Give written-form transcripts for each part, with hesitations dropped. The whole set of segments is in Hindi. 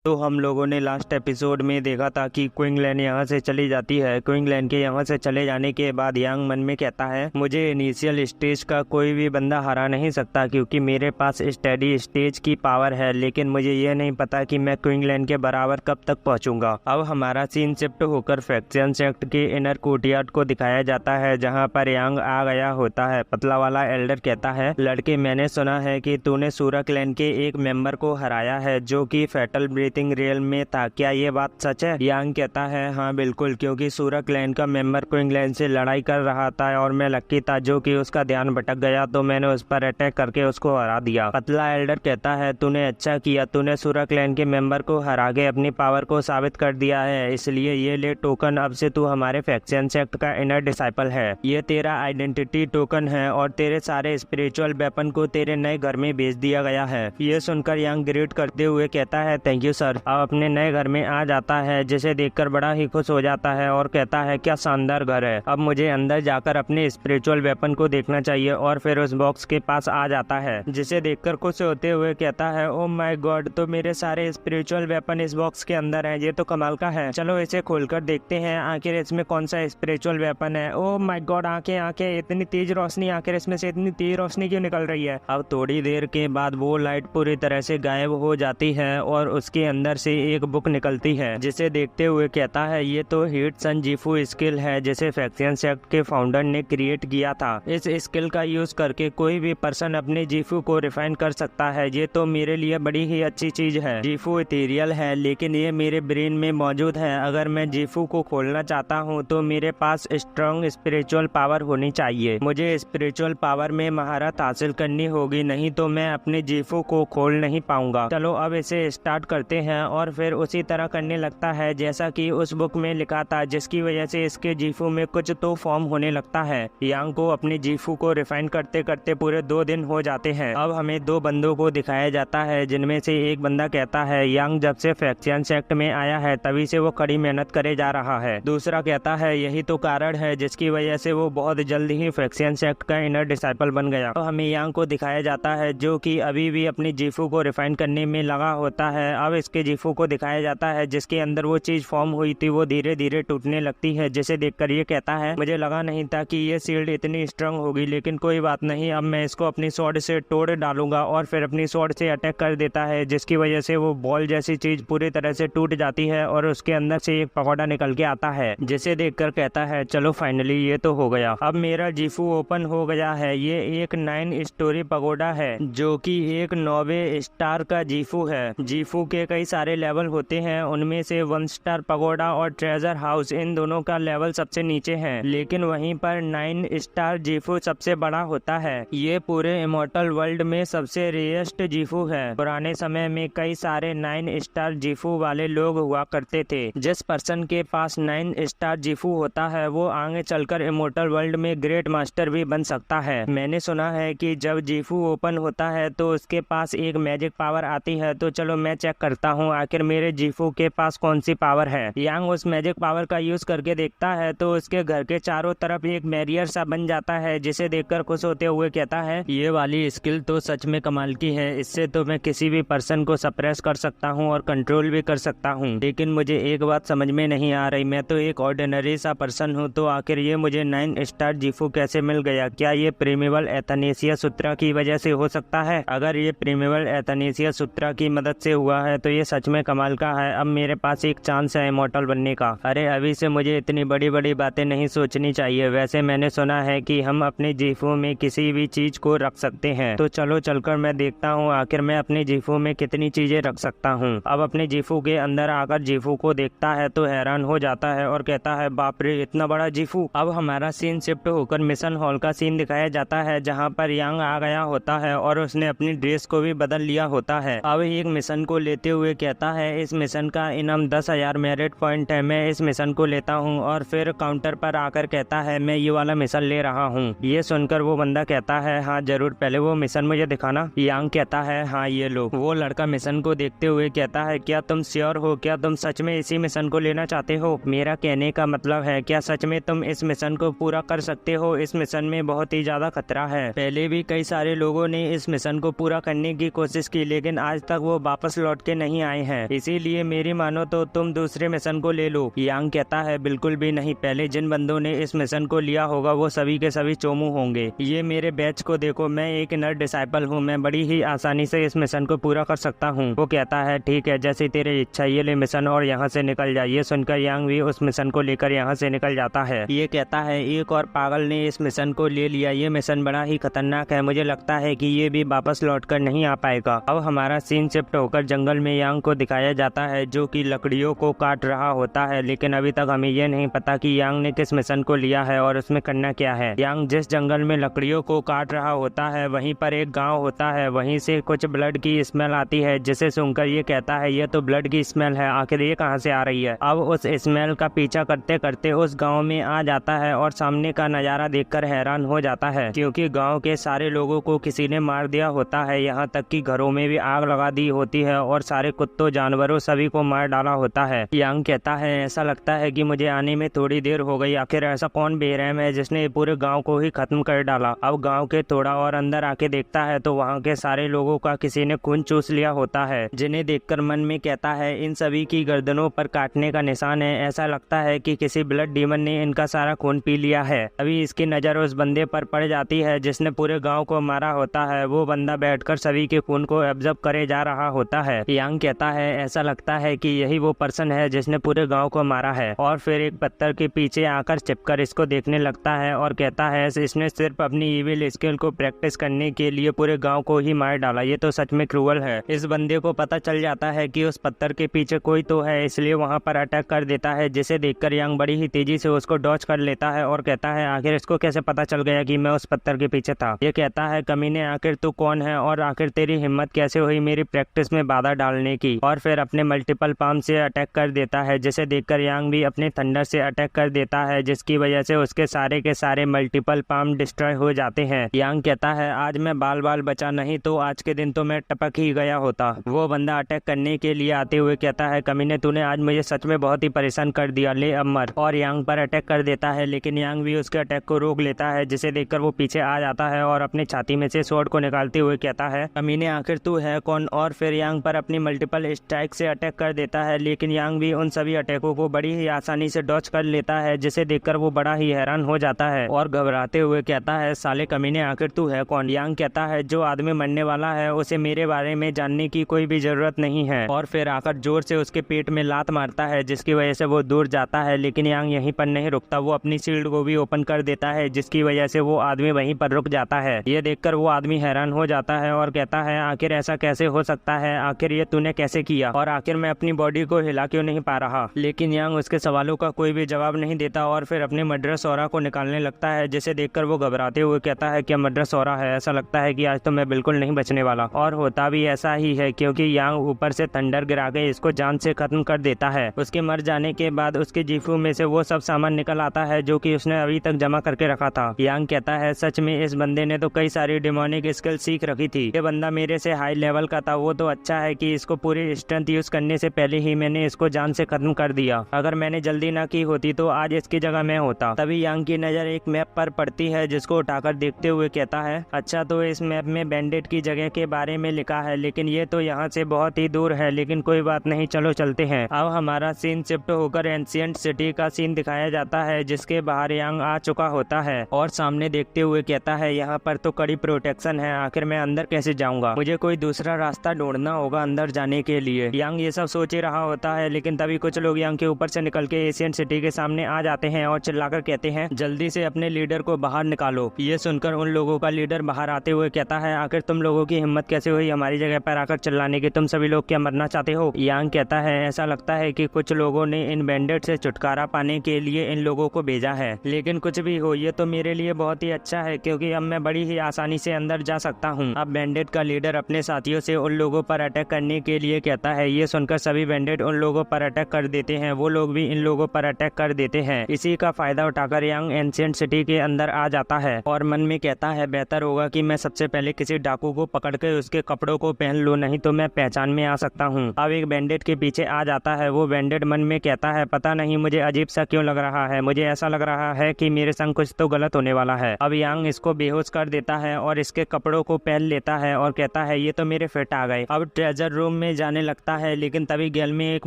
तो हम लोगों ने लास्ट एपिसोड में देखा था कि क्विंगलैंड यहाँ से चली जाती है। क्विंगलैंड के यहाँ से चले जाने के बाद यांग मन में कहता है, मुझे इनिशियल स्टेज का कोई भी बंदा हरा नहीं सकता क्योंकि मेरे पास स्टेडी स्टेज की पावर है, लेकिन मुझे यह नहीं पता कि मैं क्विंगलैंड के बराबर कब तक पहुंचूंगा। अब हमारा सीन शिफ्ट होकर फ्रैक्शन सेक्ट के इनर कोर्टयार्ड को दिखाया जाता है, जहाँ पर यांग आ गया होता है। पतला वाला एल्डर कहता है, लड़के मैंने सुना है कि तूने सूरा क्लैन के एक मेंबर को हराया है जो कि फेटल ब्रीथिंग रियल में था, क्या ये बात सच है? यांग कहता है, हाँ बिल्कुल, क्योंकि सूरा क्लैन का मेंबर क्विंगलैंड से लड़ाई कर रहा था और मैं लक्की था जो कि उसका ध्यान भटक गया, तो मैंने उस पर अटैक करके उसको हरा दिया। पतला एल्डर कहता है, तूने अच्छा किया, तूने सूरा क्लैन के मेंबर को हरा के अपनी पावर को साबित कर दिया है, इसलिए ये ले टोकन, अब से तू हमारे फ्रैक्शन सेक्ट का इनर डिसाइपल है। ये तेरा आइडेंटिटी टोकन है और तेरे सारे स्पिरिचुअल वेपन को तेरे नए घर में भेज दिया गया है। ये सुनकर यांग ग्रेट करते हुए कहता है, थैंक यू सर। अब अपने नए घर में आ जाता है, जिसे देखकर बड़ा ही खुश हो जाता है और कहता है, क्या शानदार घर है, अब मुझे अंदर जाकर अपने स्पिरिचुअल वेपन को देखना चाहिए। और फिर उस बॉक्स के पास आ जाता है, जिसे देखकर खुश होते हुए कहता है, ओ माय गॉड, तो मेरे सारे स्पिरिचुअल वेपन इस बॉक्स के अंदर हैं, ये तो कमाल का है। चलो इसे खोलकर देखते हैं आखिर इसमें कौन सा स्पिरिचुअल वेपन है। ओ माय गॉड, आंखें आंखें, इतनी तेज रोशनी, आखिर इसमें से इतनी तेज रोशनी क्यों निकल रही है? अब थोड़ी देर के बाद वो लाइट पूरी तरह से गायब हो जाती है और उसके अंदर से एक बुक निकलती है, जिसे देखते हुए कहता है, ये तो हीट सन जीफू स्किल है जिसे फ्रैक्शन सेक्ट के फाउंडर ने क्रिएट किया था। इस स्किल का यूज करके कोई भी पर्सन अपने जीफू को रिफाइन कर सकता है। ये तो मेरे लिए बड़ी ही अच्छी चीज है। जीफू इथेरियल है, लेकिन ये मेरे ब्रेन में मौजूद है। अगर मैं जीफू को खोलना चाहता हूँ तो मेरे पास स्ट्रॉन्ग स्पिरिचुअल पावर होनी चाहिए। मुझे स्पिरिचुअल पावर में महारत हासिल करनी होगी, नहीं तो मैं अपने जीफू को खोल नहीं पाऊंगा। चलो अब इसे स्टार्ट करते हैं। और फिर उसी तरह करने लगता है जैसा कि उस बुक में लिखा था, जिसकी वजह से इसके जीफू में कुछ तो फॉर्म होने लगता है। यांग को अपने जीफू को रिफाइन करते करते पूरे 2 दिन हो जाते हैं। अब हमें 2 बंदों को दिखाया जाता है, जिनमें से एक बंदा कहता है, यांग जब से फ्रैक्शन सेक्ट में आया है तभी से वो कड़ी मेहनत करे जा रहा है। दूसरा कहता है, यही तो कारण है जिसकी वजह से वो बहुत जल्द ही फ्रैक्शन सेक्ट का इनर डिसाइपल बन गया। तो हमें यांग को दिखाया जाता है जो कि अभी भी अपनी जीफू को रिफाइन करने में लगा होता है। अब इसके जीफू को दिखाया जाता है जिसके अंदर वो चीज फॉर्म हुई थी, वो धीरे धीरे टूटने लगती है, जिसे देखकर ये कहता है, मुझे लगा नहीं था कि ये शील्ड इतनी स्ट्रांग होगी, लेकिन कोई बात नहीं, अब मैं इसको अपनी स्वॉर्ड से तोड़ डालूंगा। और फिर अपनी स्वॉर्ड से अटैक कर देता है, जिसकी वजह से वो बॉल जैसी चीज पूरी तरह से टूट जाती है और उसके अंदर से एक पकौड़ा निकल के आता है, जिसे देखकर कहता है, चलो फाइनली ये तो हो गया, अब मेरा जीफू ओपन हो गया है। ये एक 9 स्टोरी पगोडा है जो कि एक 9वें स्टार का जीफू है। जीफू के कई सारे लेवल होते हैं, उनमें से 1 स्टार पगोडा और ट्रेजर हाउस, इन दोनों का लेवल सबसे नीचे है, लेकिन वहीं पर 9 स्टार जीफू सबसे बड़ा होता है। ये पूरे इमॉर्टल वर्ल्ड में सबसे रेयरेस्ट जीफू है। पुराने समय में कई सारे 9 स्टार जीफू वाले लोग हुआ करते थे। जिस पर्सन के पास 9 स्टार जीफू होता है वो आगे चलकर इमॉर्टल वर्ल्ड में ग्रेट मास्टर भी बन सकता है। मैंने सुना है कि जब जीफू ओपन होता है तो उसके पास एक मैजिक पावर आती है, तो चलो मैं चेक करता हूँ आखिर मेरे जीफू के पास कौन सी पावर है। यांग उस मैजिक पावर का यूज करके देखता है तो उसके घर के चारों तरफ एक बैरियर सा बन जाता है, जिसे देखकर खुश होते हुए कहता है, ये वाली स्किल तो सच में कमाल की है, इससे तो मैं किसी भी पर्सन को सप्रेस कर सकता हूँ और कंट्रोल भी कर सकता हूँ। लेकिन मुझे एक बात समझ में नहीं आ रही, मैं तो एक ऑर्डिनरी सा पर्सन हूँ, तो आखिर ये मुझे 9 स्टार जीफू कैसे मिल गया? क्या ये प्रीमेबल एथनेसिया सूत्रा की वजह से हो सकता है? अगर ये प्रीमेबल एथनेसिया सूत्रा की मदद से हुआ है तो ये सच में कमाल का है। अब मेरे पास एक चांस है इमॉर्टल बनने का। अरे अभी से मुझे इतनी बड़ी बड़ी बातें नहीं सोचनी चाहिए। वैसे मैंने सुना है कि हम अपने जीफू में किसी भी चीज को रख सकते हैं, तो चलो चलकर मैं देखता हूँ आखिर मैं अपने जीफू में कितनी चीजें रख सकता हूँ। अब अपने जीफू के अंदर आकर जीफू को देखता है तो हैरान हो जाता है और कहता है, बाप रे, इतना बड़ा जीफू। अब हमारा सीन शिफ्ट होकर मिशन हॉल का सीन दिखाया जाता है, जहाँ पर यांग आ गया होता है और उसने अपनी ड्रेस को भी बदल लिया होता है। अब एक मिशन को लेते हुए कहता है, इस मिशन का इनाम 10,000 मेरिट पॉइंट है, मैं इस मिशन को लेता हूँ। और फिर काउंटर पर आकर कहता है, मैं ये वाला मिशन ले रहा हूँ। ये सुनकर वो बंदा कहता है, हाँ जरूर, पहले वो मिशन मुझे दिखाना। यांग कहता है, हाँ ये लो। वो लड़का मिशन को देखते हुए कहता है, क्या तुम श्योर हो? क्या तुम सच में इसी मिशन को लेना चाहते हो? मेरा कहने का मतलब है, क्या सच में तुम इस मिशन को पूरा कर सकते हो? इस मिशन में बहुत ही ज्यादा खतरा है। पहले भी कई सारे लोगों ने इस मिशन को पूरा करने की कोशिश की, लेकिन आज तक वो वापस लौट के नहीं नहीं आए हैं, इसीलिए मेरी मानो तो तुम दूसरे मिशन को ले लो। यांग कहता है बिल्कुल भी नहीं, पहले जिन बंदों ने इस मिशन को लिया होगा वो सभी के सभी चोमू होंगे। ये मेरे बैच को देखो, मैं एक नर डिसाइपल हूँ, मैं बड़ी ही आसानी से इस मिशन को पूरा कर सकता हूँ। वो कहता है ठीक है, जैसी तेरी इच्छा, ये ले मिशन और यहाँ से निकल जाए। ये सुनकर यांग भी उस मिशन को लेकर यहाँ से निकल जाता है। ये कहता है एक और पागल ने इस मिशन को ले लिया, ये मिशन बड़ा ही खतरनाक है, मुझे लगता है कि ये भी वापस लौट कर नहीं आ पाएगा। अब हमारा सीन शिफ्ट होकर जंगल में यांग को दिखाया जाता है जो कि लकड़ियों को काट रहा होता है, लेकिन अभी तक हमें ये नहीं पता कि यांग ने किस मिशन को लिया है और उसमें करना क्या है। यांग जिस जंगल में लकड़ियों को काट रहा होता है वहीं पर एक गांव होता है, वहीं से कुछ ब्लड की स्मेल आती है, जिसे सुनकर ये कहता है ये तो ब्लड की स्मेल है, आखिर ये कहां से आ रही है। अब उस स्मेल का पीछा करते करते उस गांव में आ जाता है और सामने का नजारा देखकर हैरान हो जाता है, क्योंकि गांव के सारे लोगों को किसी ने मार दिया होता है, यहाँ तक कि घरों में भी आग लगा दी होती है और सारे कुत्तों जानवरों सभी को मार डाला होता है। यांग कहता है ऐसा लगता है कि मुझे आने में थोड़ी देर हो गई, आखिर ऐसा कौन बेरहम है जिसने पूरे गांव को ही खत्म कर डाला। अब गांव के थोड़ा और अंदर आके देखता है तो वहां के सारे लोगों का किसी ने खून चूस लिया होता है, जिन्हें देखकर मन में कहता है इन सभी की गर्दनों पर काटने का निशान है, ऐसा लगता है कि किसी ब्लड डीमन ने इनका सारा खून पी लिया है। अभी इसकी नजर उस बंदे पर पड़ जाती है जिसने पूरे गांव को मारा होता है। वो बंदा बैठकर सभी के खून को एब्जॉर्ब करे जा रहा होता है। यांग कहता है ऐसा लगता है कि यही वो पर्सन है जिसने पूरे गांव को मारा है, और फिर एक पत्थर के पीछे आकर छिपकर इसको देखने लगता है और कहता है इसने सिर्फ अपनी इविल स्किल को प्रैक्टिस करने के लिए पूरे गांव को ही मार डाला, ये तो सच में क्रूअल है। इस बंदे को पता चल जाता है कि उस पत्थर के पीछे कोई तो है, इसलिए वहां पर अटैक कर देता है, जिसे देखकर यांग बड़ी ही तेजी से उसको डॉच कर लेता है और कहता है आखिर इसको कैसे पता चल गया कि मैं उस पत्थर के पीछे था। ये कहता है कमीने आखिर तू कौन है और आखिर तेरी हिम्मत कैसे हुई मेरी प्रैक्टिस में बाधा डालने की, और फिर अपने मल्टीपल पाम से अटैक कर देता है, जिसे देखकर यांग भी अपने थंडर से अटैक कर देता है, जिसकी वजह से उसके सारे के सारे मल्टीपल पाम डिस्ट्रॉय हो जाते हैं। यांग कहता है आज मैं बाल बाल बचा, नहीं तो आज के दिन तो मैं टपक ही गया होता। वो बंदा अटैक करने के लिए आते हुए कहता है कमीने तूने आज मुझे सच में बहुत ही परेशान कर दिया, ले अब मर, और यांग पर अटैक कर देता है, लेकिन यांग भी उसके अटैक को रोक लेता है, जिसे देखकर वो पीछे आ जाता है और अपनी छाती में से स्वॉर्ड को निकालते हुए कहता है कमीने आखिर तू है कौन, और फिर यांग पर अपनी मल्टीपल स्ट्राइक से अटैक कर देता है, लेकिन यांग भी उन सभी अटैकों को बड़ी ही आसानी से डॉच कर लेता है, जिसे देखकर वो बड़ा ही हैरान हो जाता है और घबराते हुए कहता है साले कमीने आखिर तू है कौन। यांग कहता है जो आदमी मरने वाला है उसे मेरे बारे में जानने की कोई भी जरूरत नहीं है, और फिर आकर जोर से उसके पेट में लात मारता है, जिसकी वजह से वो दूर जाता है, लेकिन यांग यहीं पर नहीं रुकता, वो अपनी शील्ड को भी ओपन कर देता है, जिसकी वजह से वो आदमी वहीं पर रुक जाता है। ये देखकर वो आदमी हैरान हो जाता है और कहता है आखिर ऐसा कैसे हो सकता है, आखिर ये तूने कैसे किया, और आखिर मैं अपनी बॉडी को हिला क्यों नहीं पा रहा। लेकिन यांग उसके सवालों का कोई भी जवाब नहीं देता और फिर अपने मर्डरस ऑरा को निकालने लगता है, जिसे देखकर वो घबराते हुए कहता है क्या मर्डरस ऑरा है, ऐसा लगता है कि आज तो मैं बिल्कुल नहीं बचने वाला। और होता भी ऐसा ही है, क्योंकि यांग ऊपर से थंडर गिरा के इसको जान से खत्म कर देता है। उसके मर जाने के बाद उसके जीफू में से वो सब सामान निकल आता है जो कि उसने अभी तक जमा करके रखा था। यांग कहता है सच में इस बंदे ने तो कई सारी डिमोनिक स्किल सीख रखी थी, ये बंदा मेरे से हाई लेवल का था, वो तो अच्छा है कि इसको पूरी स्ट्रेंथ यूज करने से पहले ही मैंने इसको जान से खत्म कर दिया, अगर मैंने जल्दी ना की होती तो आज इसकी जगह मैं होता। तभी यांग की नजर एक मैप पर पड़ती है, जिसको उठाकर देखते हुए कहता है अच्छा तो इस मैप में बैंडेड की जगह के बारे में लिखा है, लेकिन ये तो यहाँ से बहुत ही दूर है, लेकिन कोई बात नहीं चलो चलते हैं। अब हमारा सीन शिफ्ट होकर एंशिएंट सिटी का सीन दिखाया जाता है, जिसके बाहर यांग आ चुका होता है और सामने देखते हुए कहता है यहाँ पर तो कड़ी प्रोटेक्शन है, आखिर मैं अंदर कैसे जाऊंगा, मुझे कोई दूसरा रास्ता ढूंढना होगा अंदर जाने के लिए। यांग ये सब सोच ही रहा होता है, लेकिन तभी कुछ लोग यांग के ऊपर से निकल के एशियन सिटी के सामने आ जाते हैं और चिल्लाकर कहते हैं जल्दी से अपने लीडर को बाहर निकालो। ये सुनकर उन लोगों का लीडर बाहर आते हुए कहता है आखिर तुम लोगों की हिम्मत कैसे हुई हमारी जगह पर आकर चिल्लाने की, तुम सभी लोग क्या मरना चाहते हो। यांग कहता है ऐसा लगता है कि कुछ लोगों ने इन बैंडेड से छुटकारा पाने के लिए इन लोगों को भेजा है, लेकिन कुछ भी हो ये तो मेरे लिए बहुत ही अच्छा है, क्योंकि अब मैं बड़ी ही आसानी से अंदर जा सकता हूँ। अब बैंडेड का लीडर अपने साथियों से उन लोगों पर अटैक करने के लिए कहता है। ये सुनकर सभी बैंडेड उन लोगों पर अटैक कर देते हैं, वो लोग भी इन लोगों पर अटैक कर देते हैं। इसी का फायदा उठाकर यांग एंशिएंट सिटी के अंदर आ जाता है और मन में कहता है बेहतर होगा कि मैं सबसे पहले किसी डाकू को पकड़ के उसके कपड़ों को पहन लूं, नहीं तो मैं पहचान में आ सकता हूं। अब एक बैंडेड के पीछे आ जाता है, वो बैंडेड मन में कहता है पता नहीं मुझे अजीब सा क्यों लग रहा है, मुझे ऐसा लग रहा है कि मेरे संग कुछ तो गलत होने वाला है। अब यांग इसको बेहोश कर देता है और इसके कपड़ों को पहन लेता है और कहता है ये तो मेरे फिट आ गए। अब ट्रेजर रूम में जाने लगता है, लेकिन तभी गैल में एक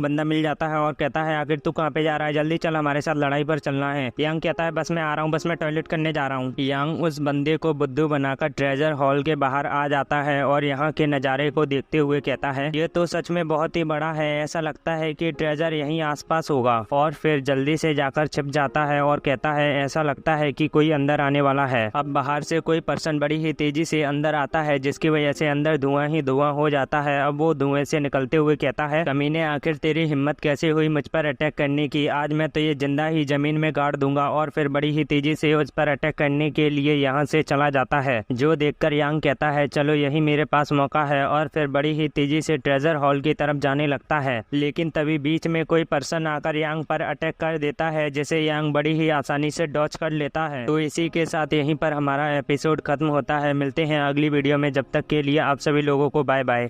बंदा मिल जाता है और कहता है आखिर तू कहाँ पे जा रहा है, जल्दी चल हमारे साथ लड़ाई पर चलना है। यांग कहता है बस मैं आ रहा हूँ, बस मैं टॉयलेट करने जा रहा हूँ। यांग उस बंदे को बुद्धू बनाकर ट्रेजर हॉल के बाहर आ जाता है और यहाँ के नज़ारे को देखते हुए कहता है ये तो सच में बहुत ही बड़ा है, ऐसा लगता है कि ट्रेजर यहीं आसपास होगा। और फिर जल्दी से जाकर छिप जाता है और कहता है ऐसा लगता है कि कोई अंदर आने वाला है। अब बाहर से कोई पर्सन बड़ी ही तेजी से अंदर आता है, जिसकी वजह से अंदर धुआं ही धुआं हो जाता है। अब वो धुएं से निकलते हुए कहता है कमीने आखिर तेरी हिम्मत कैसे हुई मुझ पर अटैक करने की, आज मैं तो ये जिंदा ही जमीन में गाड़ दूंगा। और फिर बड़ी ही तेजी से उस पर अटैक करने के लिए यहाँ से चला जाता है, जो देखकर यांग कहता है चलो यही मेरे पास मौका है। और फिर बड़ी ही तेजी से ट्रेजर हॉल की तरफ जाने लगता है, लेकिन तभी बीच में कोई पर्सन आकर यांग पर अटैक कर देता है, जिसे यांग बड़ी ही आसानी से डॉच कर लेता है। तो इसी के साथ यहीं पर हमारा एपिसोड खत्म होता है। मिलते हैं अगली वीडियो में, जब तक के लिए आप सभी लोगों को बाय बाय।